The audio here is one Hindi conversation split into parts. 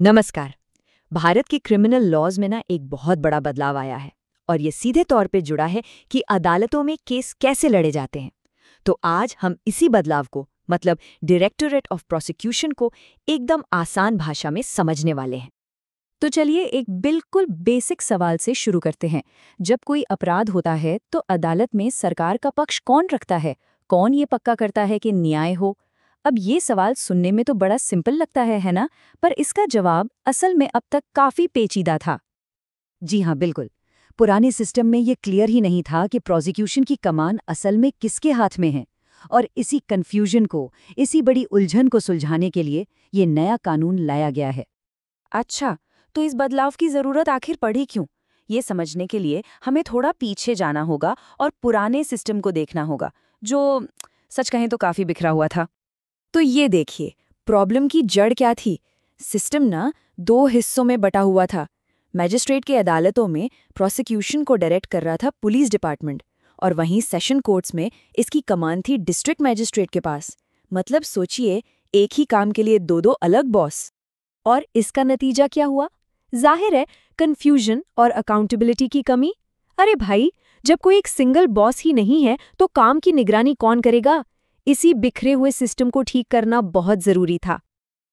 नमस्कार। भारत के क्रिमिनल लॉज में एक बहुत बड़ा बदलाव आया है और ये सीधे तौर पे जुड़ा है कि अदालतों में केस कैसे लड़े जाते हैं। तो आज हम इसी बदलाव को मतलब डायरेक्टोरेट ऑफ प्रोसिक्यूशन को एकदम आसान भाषा में समझने वाले हैं। तो चलिए एक बिल्कुल बेसिक सवाल से शुरू करते हैं। जब कोई अपराध होता है तो अदालत में सरकार का पक्ष कौन रखता है? कौन ये पक्का करता है कि न्याय हो? अब ये सवाल सुनने में तो बड़ा सिंपल लगता है ना? पर इसका जवाब असल में अब तक काफी पेचीदा था। जी हाँ, बिल्कुल। पुराने सिस्टम में ये क्लियर ही नहीं था कि प्रोसिक्यूशन की कमान असल में किसके हाथ में है। और इसी कन्फ्यूजन को, इसी बड़ी उलझन को सुलझाने के लिए ये नया कानून लाया गया है। अच्छा, तो इस बदलाव की जरूरत आखिर पड़ी क्यों? ये समझने के लिए हमें थोड़ा पीछे जाना होगा और पुराने सिस्टम को देखना होगा, जो सच कहें तो काफी बिखरा हुआ था। तो ये देखिए, प्रॉब्लम की जड़ क्या थी? सिस्टम ना दो हिस्सों में बटा हुआ था। मैजिस्ट्रेट के अदालतों में प्रोसिक्यूशन को डायरेक्ट कर रहा था पुलिस डिपार्टमेंट, और वहीं सेशन कोर्ट्स में इसकी कमान थी डिस्ट्रिक्ट मैजिस्ट्रेट के पास। मतलब सोचिए, एक ही काम के लिए दो दो अलग बॉस। और इसका नतीजा क्या हुआ? जाहिर है, कंफ्यूजन और अकाउंटेबिलिटी की कमी। अरे भाई, जब कोई एक सिंगल बॉस ही नहीं है तो काम की निगरानी कौन करेगा? इसी बिखरे हुए सिस्टम को ठीक करना बहुत जरूरी था।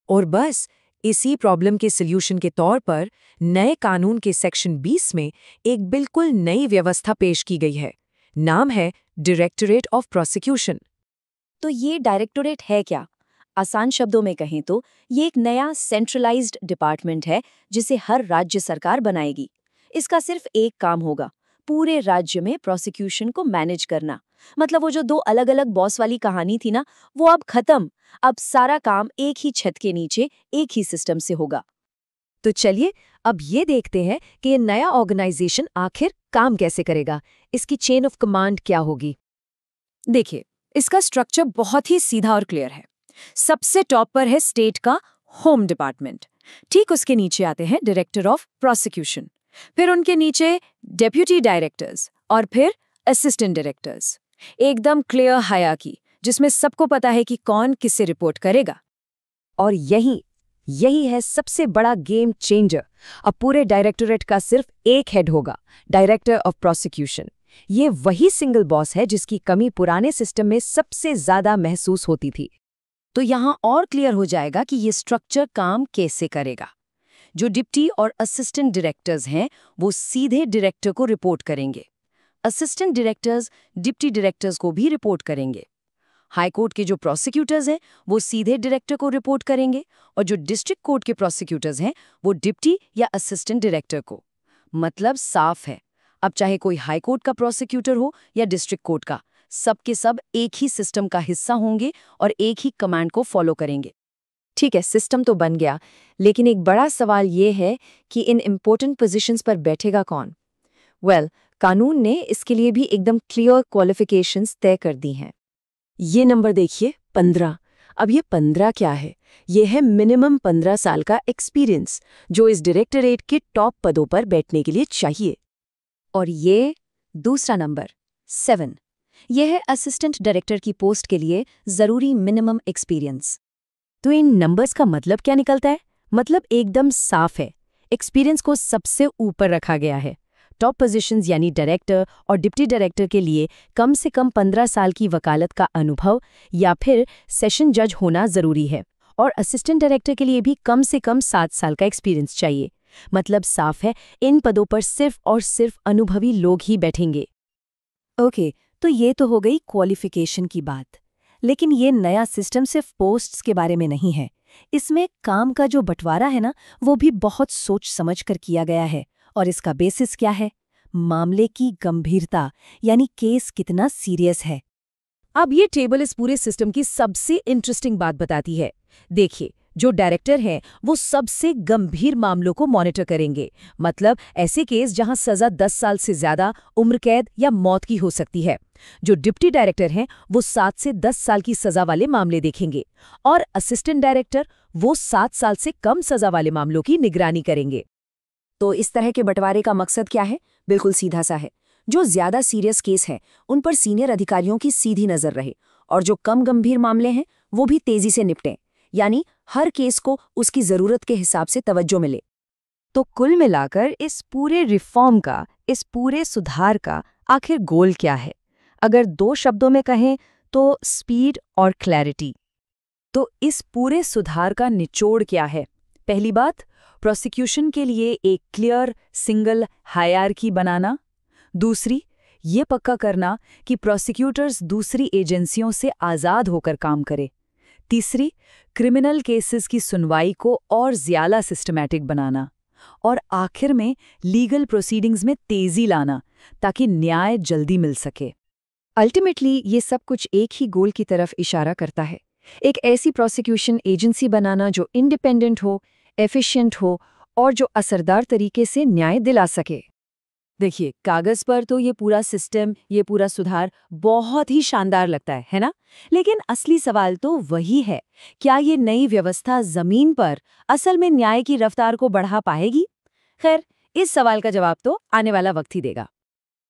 और बस इसी प्रॉब्लम के सल्यूशन के तौर पर नए कानून के सेक्शन 20 में एक बिल्कुल नई व्यवस्था पेश की गई है। नाम है डायरेक्टोरेट ऑफ प्रोसिक्यूशन। तो ये डायरेक्टोरेट है क्या? आसान शब्दों में कहें तो ये एक नया सेंट्रलाइज्ड डिपार्टमेंट है जिसे हर राज्य सरकार बनाएगी। इसका सिर्फ एक काम होगा, पूरे राज्य में प्रोसिक्यूशन को मैनेज करना। मतलब वो जो दो अलग अलग बॉस वाली कहानी थी ना, वो अब खत्म। अब सारा काम एक ही छत के नीचे एक ही सिस्टम से होगा। तो चलिए अब ये देखते हैं कि ये नया ऑर्गेनाइजेशन आखिर काम कैसे करेगा। इसकी चेन ऑफ कमांड क्या होगी? देखिए, इसका स्ट्रक्चर बहुत ही सीधा और क्लियर है। सबसे टॉप पर है स्टेट का होम डिपार्टमेंट। ठीक उसके नीचे आते हैं डायरेक्टर ऑफ प्रोसिक्यूशन, फिर उनके नीचे डेप्यूटी डायरेक्टर्स और फिर असिस्टेंट डायरेक्टर्स। एकदम क्लियर हायरार्की जिसमें सबको पता है कि कौन किससे रिपोर्ट करेगा। और यही है सबसे बड़ा गेम चेंजर। अब पूरे डायरेक्टोरेट का सिर्फ एक हेड होगा, डायरेक्टर ऑफ प्रोसिक्यूशन। ये वही सिंगल बॉस है जिसकी कमी पुराने सिस्टम में सबसे ज्यादा महसूस होती थी। तो यहाँ और क्लियर हो जाएगा कि ये स्ट्रक्चर काम कैसे करेगा। जो डिप्टी और असिस्टेंट डायरेक्टर्स हैं वो सीधे डायरेक्टर को रिपोर्ट करेंगे। असिस्टेंट डायरेक्टर्स डिप्टी डायरेक्टर्स को भी रिपोर्ट करेंगे। हाई कोर्ट के जो प्रोसिक्यूटर्स हैं वो सीधे डायरेक्टर को रिपोर्ट करेंगे, और जो डिस्ट्रिक्ट कोर्ट के प्रोसिक्यूटर्स हैं वो डिप्टी या असिस्टेंट डायरेक्टर को। मतलब साफ है, अब चाहे कोई हाई कोर्ट का प्रोसिक्यूटर हो या डिस्ट्रिक्ट कोर्ट का, सबके सब एक ही सिस्टम का हिस्सा होंगे और एक ही कमांड को फॉलो करेंगे। ठीक है, सिस्टम तो बन गया, लेकिन एक बड़ा सवाल ये है कि इन इम्पोर्टेंट पोजीशंस पर बैठेगा कौन? कानून ने इसके लिए भी एकदम क्लियर क्वालिफिकेशंस तय कर दी हैं। ये नंबर देखिए, 15। अब ये 15 क्या है? ये है मिनिमम 15 साल का एक्सपीरियंस जो इस डायरेक्टोरेट के टॉप पदों पर बैठने के लिए चाहिए। और ये दूसरा नंबर 7, यह है असिस्टेंट डायरेक्टर की पोस्ट के लिए जरूरी मिनिमम एक्सपीरियंस। तो इन नंबर्स का मतलब क्या निकलता है? मतलब एकदम साफ है, एक्सपीरियंस को सबसे ऊपर रखा गया है। टॉप पोजीशंस यानी डायरेक्टर और डिप्टी डायरेक्टर के लिए कम से कम 15 साल की वकालत का अनुभव या फिर सेशन जज होना जरूरी है, और असिस्टेंट डायरेक्टर के लिए भी कम से कम 7 साल का एक्सपीरियंस चाहिए। मतलब साफ है, इन पदों पर सिर्फ और सिर्फ अनुभवी लोग ही बैठेंगे। ओके, तो ये तो हो गई क्वालिफिकेशन की बात। लेकिन ये नया सिस्टम सिर्फ पोस्ट्स के बारे में नहीं है। इसमें काम का जो बंटवारा है ना, वो भी बहुत सोच समझ कर किया गया है। और इसका बेसिस क्या है? मामले की गंभीरता, यानी केस कितना सीरियस है। अब ये टेबल इस पूरे सिस्टम की सबसे इंटरेस्टिंग बात बताती है। देखिए, जो डायरेक्टर हैं वो सबसे गंभीर मामलों को मॉनिटर करेंगे। मतलब ऐसे केस जहां सजा 10 साल से ज्यादा, उम्र कैद या मौत की हो सकती है। जो डिप्टी डायरेक्टर हैं वो 7 से 10 साल की सजा वाले मामले देखेंगे, और असिस्टेंट डायरेक्टर वो 7 साल से कम सजा वाले मामलों की निगरानी करेंगे। तो इस तरह के बंटवारे का मकसद क्या है? बिल्कुल सीधा सा है। जो ज्यादा सीरियस केस हैं उन पर सीनियर अधिकारियों की सीधी नजर रहे, और जो कम गंभीर मामले हैं वो भी तेजी से निपटें। यानी हर केस को उसकी ज़रूरत के हिसाब से तवज्जो मिले। तो कुल मिलाकर इस पूरे रिफॉर्म का, इस पूरे सुधार का आखिर गोल क्या है? अगर 2 शब्दों में कहें तो स्पीड और क्लैरिटी। तो इस पूरे सुधार का निचोड़ क्या है? पहली बात, प्रोसिक्यूशन के लिए एक क्लियर सिंगल हायरार्की बनाना। दूसरी, ये पक्का करना कि प्रोसिक्यूटर्स दूसरी एजेंसियों से आज़ाद होकर काम करें। तीसरी, क्रिमिनल केसेस की सुनवाई को और ज़्यादा सिस्टमैटिक बनाना। और आखिर में लीगल प्रोसीडिंग्स में तेज़ी लाना ताकि न्याय जल्दी मिल सके। अल्टीमेटली ये सब कुछ एक ही गोल की तरफ इशारा करता है, एक ऐसी प्रोसिक्यूशन एजेंसी बनाना जो इंडिपेंडेंट हो, एफिशिएंट हो और जो असरदार तरीके से न्याय दिला सके। देखिए, कागज़ पर तो ये पूरा सिस्टम, ये पूरा सुधार बहुत ही शानदार लगता है ना? लेकिन असली सवाल तो वही है, क्या ये नई व्यवस्था ज़मीन पर असल में न्याय की रफ्तार को बढ़ा पाएगी? खैर, इस सवाल का जवाब तो आने वाला वक्त ही देगा।